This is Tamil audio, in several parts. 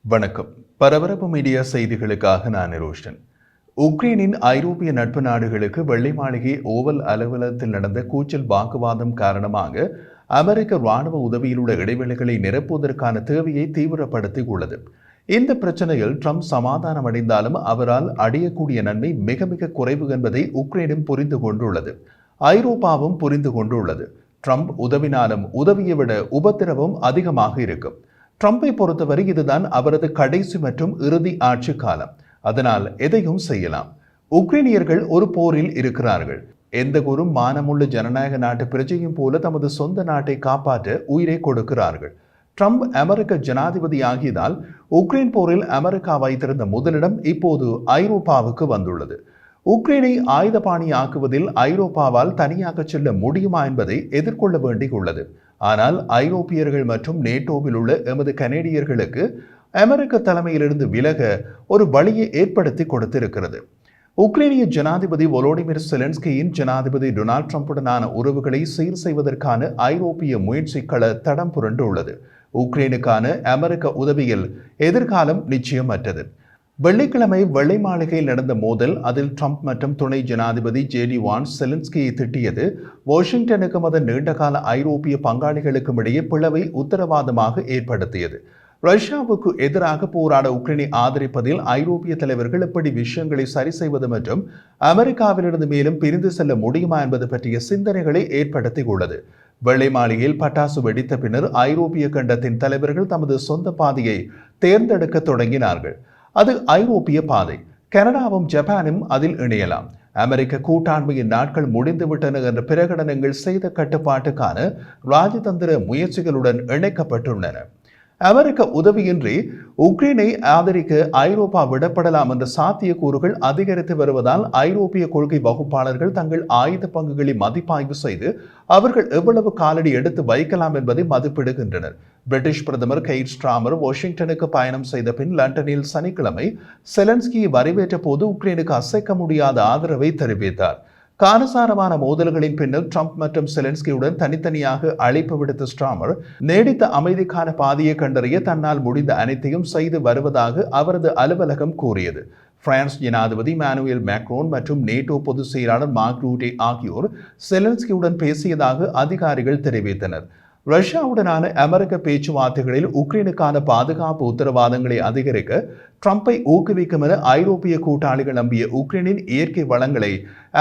வணக்கம். பரபரப்பு மீடியா செய்திகளுக்காக நான் ரோஷன். உக்ரைனின் ஐரோப்பிய நட்பு நாடுகளுக்கு வெள்ளை மாளிகை ஓவல் அலுவலகத்தில் நடந்த கூச்சல் வாக்குவாதம் காரணமாக அமெரிக்க ராணுவ உதவியில் உள்ள இடைவெளிகளை நிரப்புவதற்கான தேவையை தீவிரப்படுத்தியுள்ளது. இந்த பிரச்சனையில் ட்ரம்ப் சமாதானம் அடைந்தாலும் அவரால் அடையக்கூடிய நன்மை மிக மிக குறைவு என்பதை உக்ரைனும் புரிந்து கொண்டுள்ளது. ஐரோப்பாவும் புரிந்து கொண்டுள்ளது. ட்ரம்ப் உதவினாலும் உதவியை விட உபத்திரவம் அதிகமாக இருக்கும். ட்ரம்பை பொறுத்தவரை இதுதான் அவரது கடைசி மற்றும் இறுதி ஆட்சி காலம். அதனால் எதையும் செய்யலாம். உக்ரைனியர்கள் ஒரு போரில் இருக்கிறார்கள். எந்த ஒரு மானமுள்ள ஜனநாயக நாட்டு பிரஜையும் போல தமது சொந்த நாட்டை காப்பாற்ற உயிரை கொடுக்கிறார்கள். ட்ரம்ப் அமெரிக்க ஜனாதிபதி ஆகியதால் உக்ரைன் போரில் அமெரிக்கா வைத்திருந்த முதலிடம் இப்போது ஐரோப்பாவுக்கு வந்துள்ளது. உக்ரைனை ஆயுதபாணி ஆக்குவதில் ஐரோப்பாவால் தனியாக செல்ல முடியுமா என்பதை எதிர்கொள்ள வேண்டியுள்ளது. ஆனால் ஐரோப்பியர்கள் மற்றும் நேட்டோவில் உள்ள எமது கனேடியர்களுக்கு அமெரிக்க தலைமையிலிருந்து விலக ஒரு வழியை ஏற்படுத்தி கொடுத்திருக்கிறது. உக்ரைனிய ஜனாதிபதி வோலோடிமிர் செலன்ஸ்கியின் ஜனாதிபதி டொனால்ட் ட்ரம்புடனான உறவுகளை சீர் செய்வதற்கான ஐரோப்பிய முயற்சிகள தடம் புரண்டுள்ளது. உக்ரைனுக்கான அமெரிக்க உதவியில் எதிர்காலம் நிச்சயமற்றது. வெள்ளிக்கிழமை வெள்ளை மாளிகையில் நடந்த மோதல், அதில் ட்ரம்ப் மற்றும் துணை ஜனாதிபதி ஜேடி வான்ஸ் செலன்ஸ்கியை திட்டியது வாஷிங்டனுக்கும் அதன் நீண்டகால ஐரோப்பிய பங்காளிகளுக்கும் இடையே பிளவை உத்தரவாதமாக ஏற்படுத்தியது. ரஷ்யாவுக்கு எதிராக போராட உக்ரைனை ஆதரிப்பதில் ஐரோப்பிய தலைவர்கள் எப்படி விஷயங்களை சரி செய்வது மற்றும் அமெரிக்காவிலிருந்து மேலும் பிரிந்து செல்ல முடியுமா என்பது பற்றிய சிந்தனைகளை ஏற்படுத்தியுள்ளது. வெள்ளை மாளிகையில் பட்டாசு வெடித்த பின்னர் ஐரோப்பிய கண்டத்தின் தலைவர்கள் தமது சொந்த பாதையை தேர்ந்தெடுக்க தொடங்கினார்கள். அது ஐரோப்பிய பாதை. கனடாவும் ஜப்பானும் அதில் இணையலாம். அமெரிக்க கூட்டாண்மையின் நாட்கள் முடிந்துவிட்டன என்ற பிரகடனங்கள் செய்த கட்டுப்பாட்டுக்கான ராஜதந்திர முயற்சிகளுடன் இணைக்கப்பட்டுள்ளன. அமெரிக்க உதவியின்றி உக்ரைனை ஆதரிக்க ஐரோப்பா விடப்படலாம் என்ற சாத்தியக்கூறுகள் அதிகரித்து வருவதால் ஐரோப்பிய கொள்கை வகுப்பாளர்கள் தங்கள் ஆயுத பங்குகளை மதிப்பாய்வு செய்து அவர்கள் எவ்வளவு காலடி எடுத்து வைக்கலாம் என்பதை மதிப்பிடுகின்றனர். பிரிட்டிஷ் பிரதமர் கெய்ர் ஸ்டார்மர் வாஷிங்டனுக்கு பயணம் செய்த பின் லண்டனில் சனிக்கிழமை செலன்ஸ்கியை வரவேற்ற போது உக்ரைனுக்கு அசைக்க முடியாத ஆதரவை தெரிவித்தார். காரசாரமான மோதல்களின் பின்னர் ட்ரம்ப் மற்றும் செலன்ஸ்கியுடன் தனித்தனியாக அழைப்பு விடுத்த ஸ்டார்மர் நீடித்த அமைதிக்கான பாதையை கண்டறிய தன்னால் முடிந்த அனைத்தையும் செய்து வருவதாக அவரது அலுவலகம் கூறியது. பிரான்ஸ் ஜனாதிபதி இமானுவேல் மேக்ரோன் மற்றும் நேட்டோ பொதுச் செயலாளர் மார்க் ரூட்டே ஆகியோர் செலன்ஸ்கியுடன் பேசியதாக அதிகாரிகள் தெரிவித்தனர். ரஷ்யாவுடனான அமெரிக்க பேச்சுவார்த்தைகளில் உக்ரைனுக்கான பாதுகாப்பு உத்தரவாதங்களை அதிகரிக்க ட்ரம்பை ஊக்குவிக்கும் என ஐரோப்பிய கூட்டாளிகள் நம்பிய உக்ரைனின் இயற்கை வளங்களை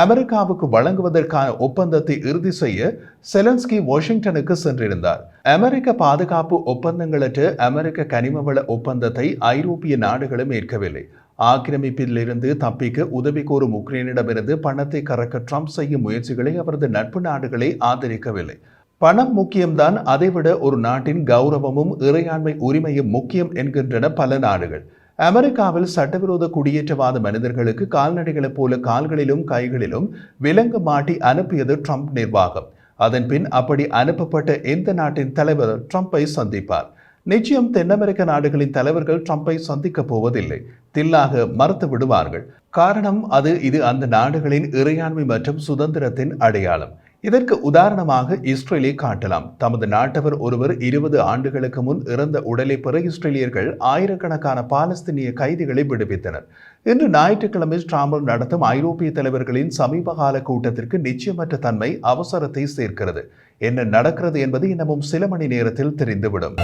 அமெரிக்காவுக்கு வழங்குவதற்கான ஒப்பந்தத்தை இறுதி செய்ய செலன்ஸ்கி வாஷிங்டனுக்கு சென்றிருந்தார். அமெரிக்க பாதுகாப்பு ஒப்பந்தங்களற்ற அமெரிக்க கனிமவள ஒப்பந்தத்தை ஐரோப்பிய நாடுகளும் ஏற்கவில்லை. ஆக்கிரமிப்பிலிருந்து தப்பிக்க உதவி கோரும் உக்ரைனிடமிருந்து பணத்தை கறக்க ட்ரம்ப் செய்யும் முயற்சிகளை அவரது நட்பு நாடுகளை ஆதரிக்கவில்லை. பணம் முக்கியம்தான், அதைவிட ஒரு நாட்டின் கௌரவமும் இறையாண்மை உரிமையும் முக்கியம் என்கின்றன பல நாடுகள். அமெரிக்காவில் சட்டவிரோத குடியேற்றவாத மனிதர்களுக்கு கால்நடைகளைப் போல கால்களிலும் கைகளிலும் விலங்கு மாட்டி அனுப்பியது ட்ரம்ப் நிர்வாகம். அதன் பின் அப்படி அனுப்பப்பட்ட எந்த நாட்டின் தலைவர் ட்ரம்பை சந்திப்பார்? நிச்சயம் தென் அமெரிக்க நாடுகளின் தலைவர்கள் ட்ரம்பை சந்திக்கப் போவதில்லை. தில்லாக மறுத்து விடுவார்கள். காரணம் இது அந்த நாடுகளின் இறையாண்மை மற்றும் சுதந்திரத்தின் அடையாளம். இதற்கு உதாரணமாக இஸ்ரேலை காட்டலாம். தமது நாட்டவர் ஒருவர் 20 ஆண்டுகளுக்கு முன் இறந்த உடலை பெற இஸ்ரேலியர்கள் ஆயிரக்கணக்கான பாலஸ்தீனிய கைதிகளை விடுவித்தனர். இன்று ஞாயிற்றுக்கிழமை ஸ்டார்மர் நடத்தும் ஐரோப்பிய தலைவர்களின் சமீபகால கூட்டத்திற்கு நிச்சயமற்ற தன்மை அவசரத்தை சேர்க்கிறது. என்ன நடக்கிறது என்பது இன்னமும் சில மணி நேரத்தில் தெரிந்துவிடும்.